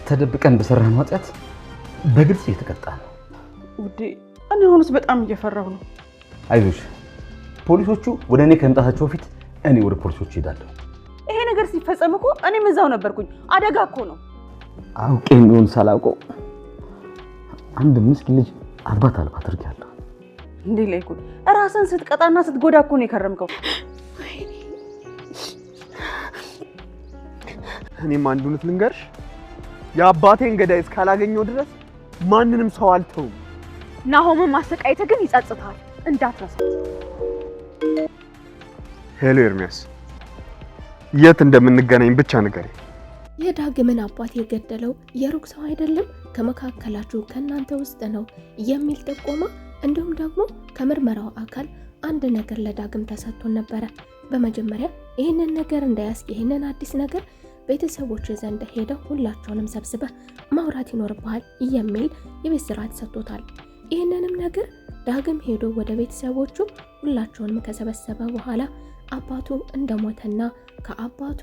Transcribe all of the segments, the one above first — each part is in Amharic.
ተደብቀን በሰራነው ኃጢአት በግልጽ እየተቀጣ ነው። ውዴ እኔ አሁንስ በጣም እየፈራሁ ነው። አይዞሽ፣ ፖሊሶቹ ወደ እኔ ከመምጣታቸው በፊት እኔ ወደ ፖሊሶቹ እሄዳለሁ። ይሄ ነገር ሲፈጸም እኮ እኔም እዛው ነበርኩኝ። አደጋ እኮ ነው። አውቄ የሚሆን ሳላውቀው አንድ ምስኪን ልጅ አባት አልባ አድርጌያለሁ። እንዴ ለይኩን ራስን ስትቀጣና ስትጎዳ እኮ ነው የከረምከው። እኔም አንድ እውነት ልንገርሽ፣ የአባቴን ገዳይ እስካላገኘው ድረስ ማንንም ሰው አልተውም። ናሆምን ማሰቃየት ግን ይጸጽታል እንዳትረሳ። ሄሎ ኤርሚያስ፣ የት እንደምንገናኝ ብቻ ንገሪ። የዳግምን አባት የገደለው የሩቅ ሰው አይደለም ከመካከላችሁ ከናንተ ውስጥ ነው የሚል ጥቆማ እንዲሁም ደግሞ ከምርመራው አካል አንድ ነገር ለዳግም ተሰጥቶን ነበረ። በመጀመሪያ ይህንን ነገር እንዳያስቅ ይህንን አዲስ ነገር ቤተሰቦች ዘንድ ሄደው ሁላቸውንም ሰብስበህ ማውራት ይኖርብሃል የሚል የቤት ስራ ተሰጥቶታል። ይህንንም ነገር ዳግም ሄዶ ወደ ቤተሰቦቹ ሁላቸውንም ከሰበሰበ በኋላ አባቱ እንደሞተና ከአባቱ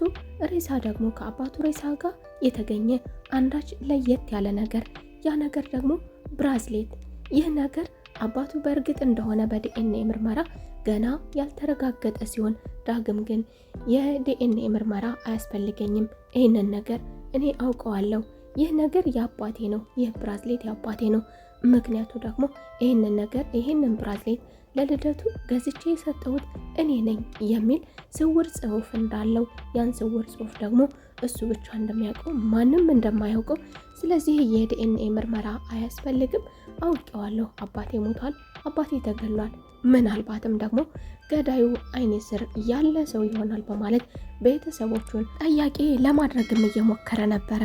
ሬሳ ደግሞ ከአባቱ ሬሳ ጋር የተገኘ አንዳች ለየት ያለ ነገር፣ ያ ነገር ደግሞ ብራዝሌት፣ ይህ ነገር አባቱ በእርግጥ እንደሆነ በዲኤንኤ ምርመራ ገና ያልተረጋገጠ ሲሆን ዳግም ግን የዲኤንኤ ምርመራ አያስፈልገኝም፣ ይህንን ነገር እኔ አውቀዋለሁ፣ ይህ ነገር የአባቴ ነው፣ ይህ ብራዝሌት የአባቴ ነው፣ ምክንያቱ ደግሞ ይህንን ብራዝሌት ለልደቱ ገዝቼ የሰጠሁት እኔ ነኝ የሚል ስውር ጽሑፍ እንዳለው፣ ያን ስውር ጽሑፍ ደግሞ እሱ ብቻ እንደሚያውቀው ማንም እንደማያውቀው፣ ስለዚህ የዲኤንኤ ምርመራ አያስፈልግም፣ አውቀዋለሁ፣ አባቴ ሞቷል፣ አባቴ ተገሏል፣ ምናልባትም ደግሞ ገዳዩ አይኔ ስር ያለ ሰው ይሆናል በማለት ቤተሰቦቹን ጠያቄ ለማድረግም እየሞከረ ነበረ።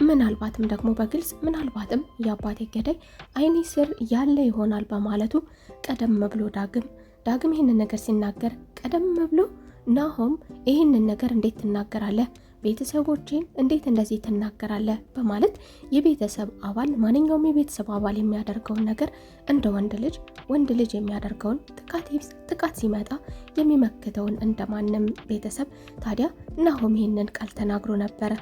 ምናልባትም ደግሞ በግልጽ ምናልባትም የአባቴ ገዳይ አይኔ ስር ያለ ይሆናል በማለቱ ቀደም ብሎ ዳግም ይህንን ነገር ሲናገር ቀደም ብሎ ናሆም ይህንን ነገር እንዴት ትናገራለህ? ቤተሰቦቼን እንዴት እንደዚህ ትናገራለህ? በማለት የቤተሰብ አባል ማንኛውም የቤተሰብ አባል የሚያደርገውን ነገር እንደ ወንድ ልጅ የሚያደርገውን ጥቃት ሲመጣ የሚመክተውን እንደማንም ቤተሰብ ታዲያ ናሆም ይህንን ቃል ተናግሮ ነበረ።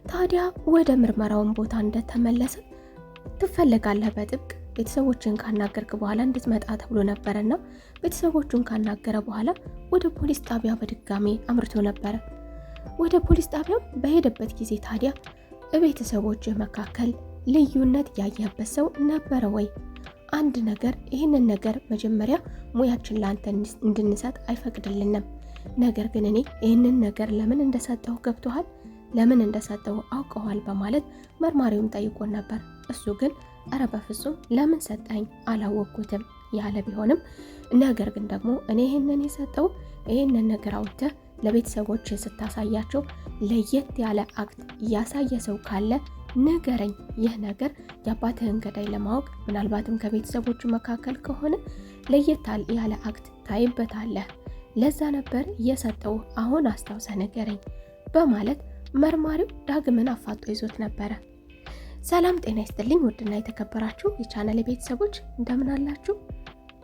ታዲያ ወደ ምርመራውን ቦታ እንደተመለሰ ትፈልጋለህ በጥብቅ ቤተሰቦችን ካናገርክ በኋላ እንድትመጣ ተብሎ ነበረና ቤተሰቦቹን ካናገረ በኋላ ወደ ፖሊስ ጣቢያ በድጋሚ አምርቶ ነበረ። ወደ ፖሊስ ጣቢያ በሄደበት ጊዜ ታዲያ በቤተሰቦች መካከል ልዩነት ያየበት ሰው ነበረ ወይ? አንድ ነገር ይህንን ነገር መጀመሪያ ሙያችን ላንተ እንድንሰጥ አይፈቅድልንም፣ ነገር ግን እኔ ይህንን ነገር ለምን እንደሰጠው ገብቶሃል፣ ለምን እንደሰጠው አውቀዋል በማለት መርማሪውም ጠይቆን ነበር። እሱ ግን አረ በፍጹም ለምን ሰጠኝ አላወቅኩትም ያለ ቢሆንም ነገር ግን ደግሞ እኔ ይህንን የሰጠው ይህንን ነገር አውጥተህ ለቤተሰቦች ስታሳያቸው ለየት ያለ አክት ያሳየ ሰው ካለ ንገረኝ፣ ይህ ነገር የአባትህን ገዳይ ለማወቅ ምናልባትም ከቤተሰቦቹ መካከል ከሆነ ለየት ያለ አክት ታይበታለህ፣ ለዛ ነበር የሰጠው፣ አሁን አስታውሰ ንገረኝ በማለት መርማሪው ዳግምን አፋጦ ይዞት ነበረ። ሰላም ጤና ይስጥልኝ ውድና የተከበራችሁ የቻናል ቤተሰቦች እንደምን አላችሁ?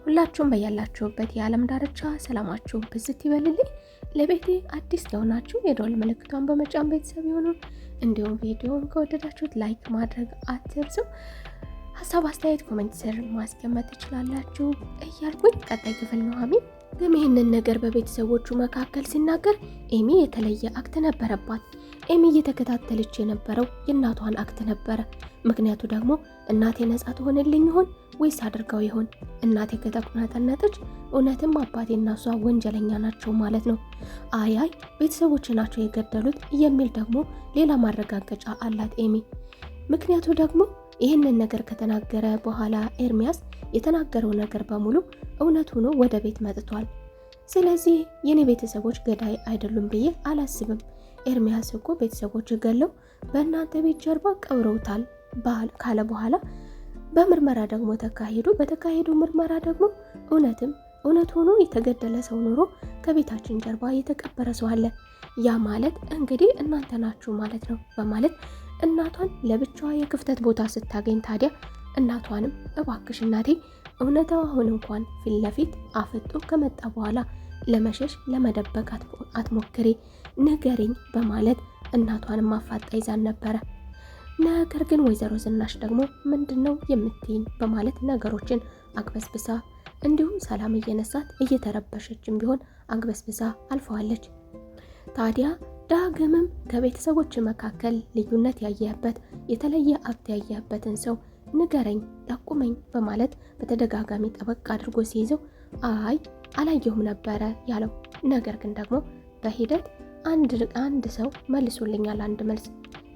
ሁላችሁም በያላችሁበት የዓለም ዳርቻ ሰላማችሁ ብዝት ይበልልኝ። ለቤቴ አዲስ የሆናችሁ የደወል ምልክቷን በመጫን ቤተሰብ ይሁኑ። እንዲሁም ቪዲዮውን ከወደዳችሁት ላይክ ማድረግ አትርሱ። ሀሳብ አስተያየት ኮሜንት ስር ማስቀመጥ ትችላላችሁ እያልኩኝ ቀጣይ ክፍል ኑሐሚን ይህንን ነገር በቤተሰቦቹ መካከል ሲናገር ኤሚ የተለየ አክት ነበረባት። ኤሚ እየተከታተለች የነበረው የእናቷን አክት ነበረ። ምክንያቱ ደግሞ እናቴ ነጻ ትሆንልኝ ይሆን ወይስ አድርጋው ይሆን? እናቴ ከተቁነጠነጠች እውነትም አባቴና እሷ ወንጀለኛ ናቸው ማለት ነው። አይ ቤተሰቦች ናቸው የገደሉት የሚል ደግሞ ሌላ ማረጋገጫ አላት ኤሚ። ምክንያቱ ደግሞ ይህንን ነገር ከተናገረ በኋላ ኤርሚያስ የተናገረው ነገር በሙሉ እውነት ሆኖ ወደ ቤት መጥቷል። ስለዚህ የኔ ቤተሰቦች ገዳይ አይደሉም ብዬ አላስብም። ኤርሚያስ እኮ ቤተሰቦች ገለው በእናንተ ቤት ጀርባ ቀብረውታል ካለ በኋላ በምርመራ ደግሞ በተካሄዱ ምርመራ ደግሞ እውነት ሆኖ የተገደለ ሰው ኖሮ ከቤታችን ጀርባ የተቀበረ ሰው አለ። ያ ማለት እንግዲህ እናንተ ናችሁ ማለት ነው በማለት እናቷን ለብቻዋ የክፍተት ቦታ ስታገኝ ታዲያ እናቷንም እባክሽ እናቴ እውነታው አሁን እንኳን ፊት ለፊት አፍጦ ከመጣ በኋላ ለመሸሽ ለመደበቅ አትሞክሪ ንገሪኝ በማለት እናቷንም አፋጣ ይዛን ነበረ። ነገር ግን ወይዘሮ ዝናሽ ደግሞ ምንድነው የምትይኝ በማለት ነገሮችን አግበስብሳ እንዲሁም ሰላም እየነሳት እየተረበሸችም ቢሆን አግበስብሳ አልፈዋለች። ታዲያ ዳግምም ከቤተሰቦች መካከል ልዩነት ያየህበት የተለየ አክት ያየህበትን ሰው ንገረኝ፣ ጠቁመኝ በማለት በተደጋጋሚ ጠበቅ አድርጎ ሲይዘው አይ አላየሁም ነበረ ያለው። ነገር ግን ደግሞ በሂደት አንድ ሰው መልሶልኛል አንድ መልስ።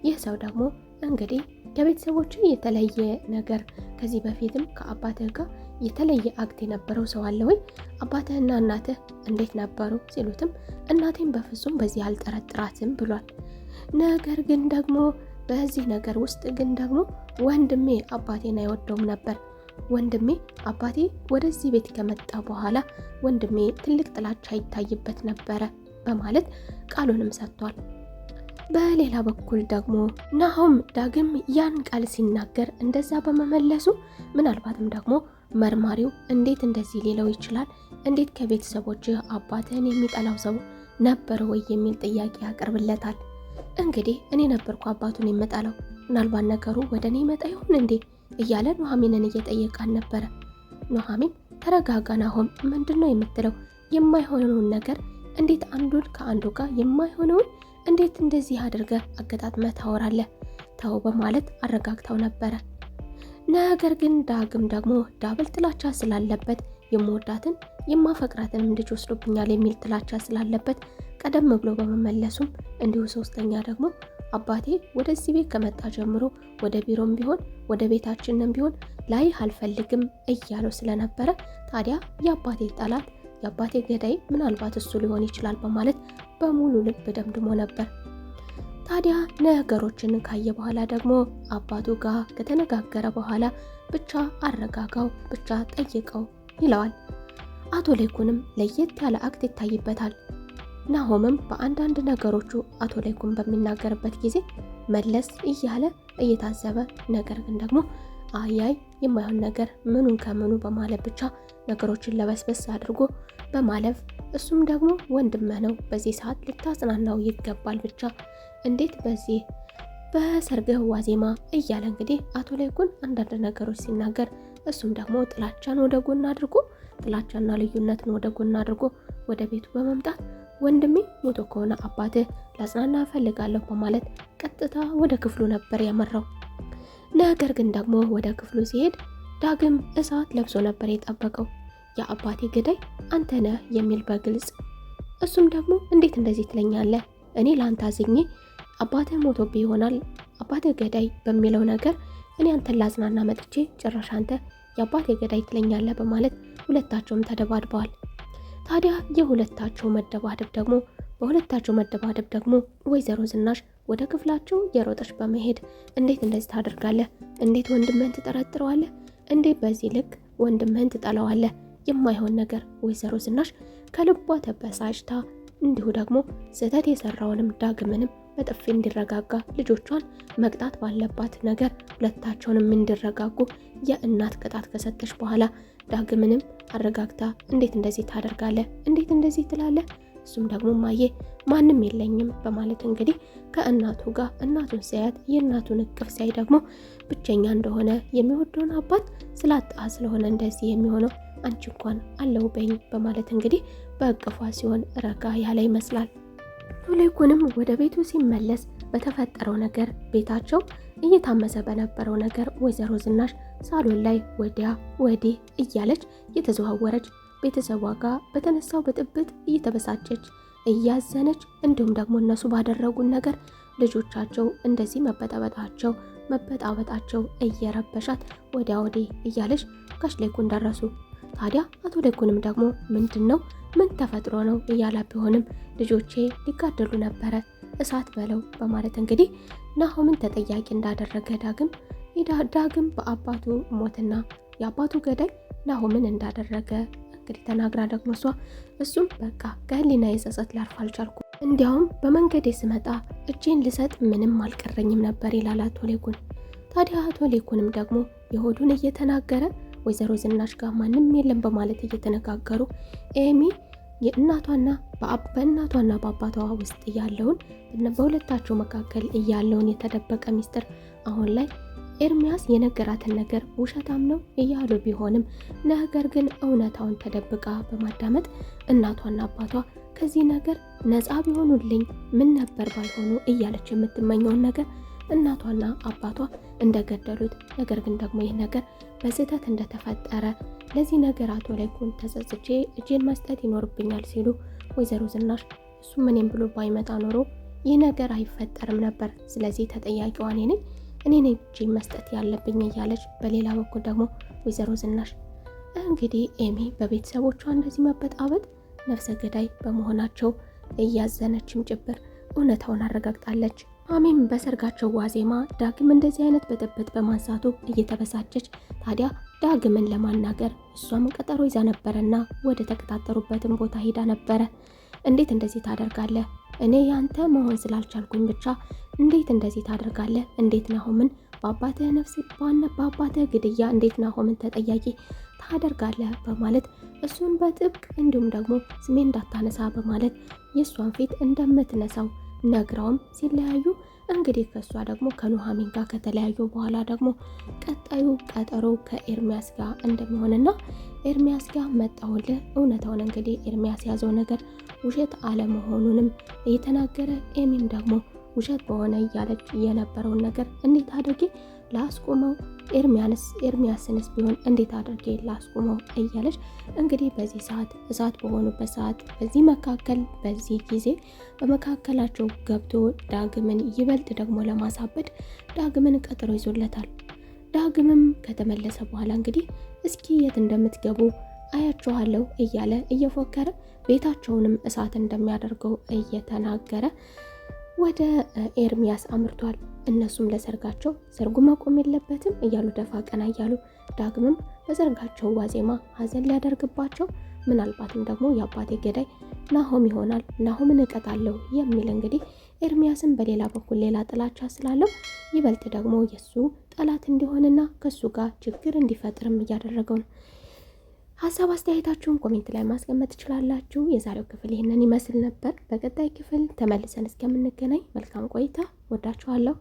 ይህ ሰው ደግሞ እንግዲህ ከቤተሰቦች የተለየ ነገር ከዚህ በፊትም ከአባትህ ጋር የተለየ አክት የነበረው ሰው አለ ወይ? አባትህና እናትህ እንዴት ነበሩ ሲሉትም እናቴን በፍጹም በዚህ አልጠረጥራትም ብሏል። ነገር ግን ደግሞ በዚህ ነገር ውስጥ ግን ደግሞ ወንድሜ አባቴን አይወደውም ነበር። ወንድሜ አባቴ ወደዚህ ቤት ከመጣ በኋላ ወንድሜ ትልቅ ጥላቻ ይታይበት ነበረ በማለት ቃሉንም ሰጥቷል። በሌላ በኩል ደግሞ ናሆም ዳግም ያን ቃል ሲናገር እንደዛ በመመለሱ ምናልባትም ደግሞ መርማሪው እንዴት እንደዚህ ሊለው ይችላል? እንዴት ከቤተሰቦች አባትህን የሚጠላው ሰው ነበር ወይ የሚል ጥያቄ ያቀርብለታል። እንግዲህ እኔ ነበርኩ አባቱን የምጠላው፣ ምናልባት ነገሩ ወደ እኔ መጣ ይሆን እንዴ እያለ ኑሐሚንን እየጠየቃን ነበረ። ኑሐሚን ተረጋጋ ናሆም፣ ምንድነው የምትለው? የማይሆነውን ነገር እንዴት አንዱን ከአንዱ ጋር የማይሆነውን እንዴት እንደዚህ አድርገህ አገጣጥመህ ታወራለህ? ተው በማለት አረጋግታው ነበረ። ነገር ግን ዳግም ደግሞ ዳብል ጥላቻ ስላለበት የምወዳትን የማፈቅራትንም ልጅ ወስዶብኛል የሚል ጥላቻ ስላለበት ቀደም ብሎ በመመለሱም እንዲሁ ሶስተኛ ደግሞ አባቴ ወደዚህ ቤት ከመጣ ጀምሮ ወደ ቢሮም ቢሆን ወደ ቤታችንም ቢሆን ላይ አልፈልግም እያለው ስለነበረ ታዲያ የአባቴ ጠላት የአባቴ ገዳይ ምናልባት እሱ ሊሆን ይችላል በማለት በሙሉ ልብ ደምድሞ ነበር። ታዲያ ነገሮችን ካየ በኋላ ደግሞ አባቱ ጋር ከተነጋገረ በኋላ ብቻ አረጋጋው፣ ብቻ ጠይቀው ይለዋል። አቶ ላይኩንም ለየት ያለ አክት ይታይበታል። ናሆምም በአንዳንድ ነገሮቹ አቶ ላይኩን በሚናገርበት ጊዜ መለስ እያለ እየታዘበ ነገር ግን ደግሞ አያይ የማይሆን ነገር ምኑን ከምኑ በማለት ብቻ ነገሮችን ለበስበስ አድርጎ በማለፍ እሱም ደግሞ ወንድምህ ነው፣ በዚህ ሰዓት ልታጽናናው ይገባል፣ ብቻ እንዴት በዚህ በሰርግህ ዋዜማ እያለ እንግዲህ አቶ ላይኩን አንዳንድ ነገሮች ሲናገር እሱም ደግሞ ጥላቻን ወደ ጎን አድርጎ ጥላቻና ልዩነትን ወደ ጎን አድርጎ ወደ ቤቱ በመምጣት ወንድሜ ሞቶ ከሆነ አባትህ ላጽናና እፈልጋለሁ በማለት ቀጥታ ወደ ክፍሉ ነበር ያመራው። ነገር ግን ደግሞ ወደ ክፍሉ ሲሄድ ዳግም እሳት ለብሶ ነበር የጠበቀው። የአባቴ ገዳይ አንተ ነህ የሚል በግልጽ። እሱም ደግሞ እንዴት እንደዚህ ትለኛለህ? እኔ ላንተ አዝኜ አባትህ ሞቶብህ ይሆናል አባትህ ገዳይ በሚለው ነገር እኔ አንተን ላጽናና መጥቼ ጭራሽ አንተ የአባቴ ገዳይ ትለኛለህ በማለት ሁለታቸውም ተደባድበዋል። ታዲያ የሁለታቸው መደባደብ ደግሞ ወይዘሮ ዝናሽ ወደ ክፍላቸው የሮጠች በመሄድ እንዴት እንደዚህ ታደርጋለህ? እንዴት ወንድምህን ትጠረጥረዋለህ? እንዴት በዚህ ልክ ወንድምህን ትጠላዋለህ? የማይሆን ነገር። ወይዘሮ ዝናሽ ከልቧ ተበሳጭታ እንዲሁ ደግሞ ስህተት የሰራውንም ዳግምንም በጥፊ እንዲረጋጋ ልጆቿን መቅጣት ባለባት ነገር ሁለታቸውንም እንዲረጋጉ የእናት ቅጣት ከሰጠች በኋላ ዳግምንም አረጋግታ እንዴት እንደዚህ ታደርጋለህ? እንዴት እንደዚህ ትላለህ? እሱም ደግሞ ማየ ማንም የለኝም በማለት እንግዲህ ከእናቱ ጋር እናቱን ሲያያት የእናቱን እቅፍ ሲያይ ደግሞ ብቸኛ እንደሆነ የሚወደውን አባት ስላጣ ስለሆነ እንደዚህ የሚሆነው አንቺ እንኳን አለው በኝ በማለት እንግዲህ በእቅፏ ሲሆን ረጋ ያለ ይመስላል። ላይኩንም ወደ ቤቱ ሲመለስ በተፈጠረው ነገር ቤታቸው እየታመሰ በነበረው ነገር ወይዘሮ ዝናሽ ሳሎን ላይ ወዲያ ወዲህ እያለች እየተዘዋወረች ቤተሰቧ ጋር በተነሳው ብጥብጥ እየተበሳጨች እያዘነች እንዲሁም ደግሞ እነሱ ባደረጉን ነገር ልጆቻቸው እንደዚህ መበጣበጣቸው እየረበሻት ወዲያ ወዲህ እያለች ጋሽ ላይኩን ደረሱ። ታዲያ አቶ ላይኩንም ደግሞ ምንድነው ምን ተፈጥሮ ነው እያላ ቢሆንም ልጆቼ ሊጋደሉ ነበረ እሳት በለው በማለት እንግዲህ ናሆምን ተጠያቂ እንዳደረገ ዳግም በአባቱ ሞትና የአባቱ ገዳይ ናሆምን እንዳደረገ እንግዲህ ተናግራ ደግሞ እሱም በቃ ከህሊና የጸጸት ላርፍ አልቻልኩ፣ እንዲያውም በመንገዴ ስመጣ እጄን ልሰጥ ምንም አልቀረኝም ነበር ይላል አቶ ላይኩን። ታዲያ አቶ ላይኩንም ደግሞ የሆዱን እየተናገረ ወይዘሮ ዝናሽ ጋር ማንም የለም በማለት እየተነጋገሩ ኤሚ የእናቷና በእናቷና በአባቷ ውስጥ ያለውን በሁለታቸው መካከል ያለውን የተደበቀ ሚስጥር አሁን ላይ ኤርሚያስ የነገራትን ነገር ውሸታም ነው እያሉ ቢሆንም ነገር ግን እውነታውን ተደብቃ በማዳመጥ እናቷና አባቷ ከዚህ ነገር ነፃ ቢሆኑልኝ ምን ነበር ባይሆኑ እያለች የምትመኘውን ነገር እናቷና አባቷ እንደገደሉት ነገር ግን ደግሞ ይህ ነገር በስህተት እንደተፈጠረ ለዚህ ነገር አቶ ላይኩን ተጸጽቼ እጄን መስጠት ይኖርብኛል ሲሉ ወይዘሮ ዝናሽ እሱ ምንም ብሎ ባይመጣ ኖሮ ይህ ነገር አይፈጠርም ነበር። ስለዚህ ተጠያቂዋ እኔ ነኝ እጄን መስጠት ያለብኝ እያለች በሌላ በኩል ደግሞ ወይዘሮ ዝናሽ እንግዲህ ኤሚ በቤተሰቦቿ እንደዚህ መበጣበጥ ነፍሰ ገዳይ በመሆናቸው እያዘነችም ጭብር እውነታውን አረጋግጣለች። አሜም በሰርጋቸው ዋዜማ ዳግም እንደዚህ አይነት ብጥብጥ በማንሳቱ እየተበሳጨች ታዲያ ዳግምን ለማናገር እሷም ቀጠሮ ይዛ ነበረና ወደ ተቀጣጠሩበትም ቦታ ሄዳ ነበረ። እንዴት እንደዚህ ታደርጋለህ? እኔ ያንተ መሆን ስላልቻልኩኝ ብቻ እንዴት እንደዚህ ታደርጋለህ? እንዴት ናሆምን በአባትህ ነፍስ በአባትህ ግድያ እንዴት ናሆምን ተጠያቂ ታደርጋለህ? በማለት እሱን በጥብቅ እንዲሁም ደግሞ ስሜ እንዳታነሳ በማለት የእሷን ፊት እንደምትነሳው ነግራውም ሲለያዩ እንግዲህ ከሷ ደግሞ ከኑሐሚን ጋር ከተለያዩ በኋላ ደግሞ ቀጣዩ ቀጠሮ ከኤርሚያስ ጋር እንደሚሆንና ኤርሚያስ ጋር መጣሁልህ እውነታውን እንግዲህ ኤርሚያስ ያዘው ነገር ውሸት አለመሆኑንም እየተናገረ ኤሚም ደግሞ ውሸት በሆነ እያለች የነበረውን ነገር እንዴት አድርጌ ላስቆመው ኤርሚያስንስ ቢሆን እንዴት አድርጌ ላስቆመው እያለች እንግዲህ በዚህ ሰዓት እሳት በሆኑበት ሰዓት በዚህ መካከል በዚህ ጊዜ በመካከላቸው ገብቶ ዳግምን ይበልጥ ደግሞ ለማሳበድ ዳግምን ቀጠሮ ይዞለታል። ዳግምም ከተመለሰ በኋላ እንግዲህ እስኪ የት እንደምትገቡ አያችኋለሁ እያለ እየፎከረ ቤታቸውንም እሳት እንደሚያደርገው እየተናገረ ወደ ኤርሚያስ አምርቷል። እነሱም ለሰርጋቸው ሰርጉ መቆም የለበትም እያሉ ደፋ ቀና እያሉ ዳግምም በሰርጋቸው ዋዜማ ሀዘን ሊያደርግባቸው ምናልባትም ደግሞ የአባቴ ገዳይ ናሆም ይሆናል ናሆምን እቀጣለሁ የሚል እንግዲህ ኤርሚያስም በሌላ በኩል ሌላ ጥላቻ ስላለው ይበልጥ ደግሞ የሱ ጠላት እንዲሆንና ከሱ ጋር ችግር እንዲፈጥርም እያደረገው ነው። ሀሳብ አስተያየታችሁን ኮሜንት ላይ ማስቀመጥ ትችላላችሁ። የዛሬው ክፍል ይህንን ይመስል ነበር። በቀጣይ ክፍል ተመልሰን እስከምንገናኝ መልካም ቆይታ። ወዳችኋለሁ።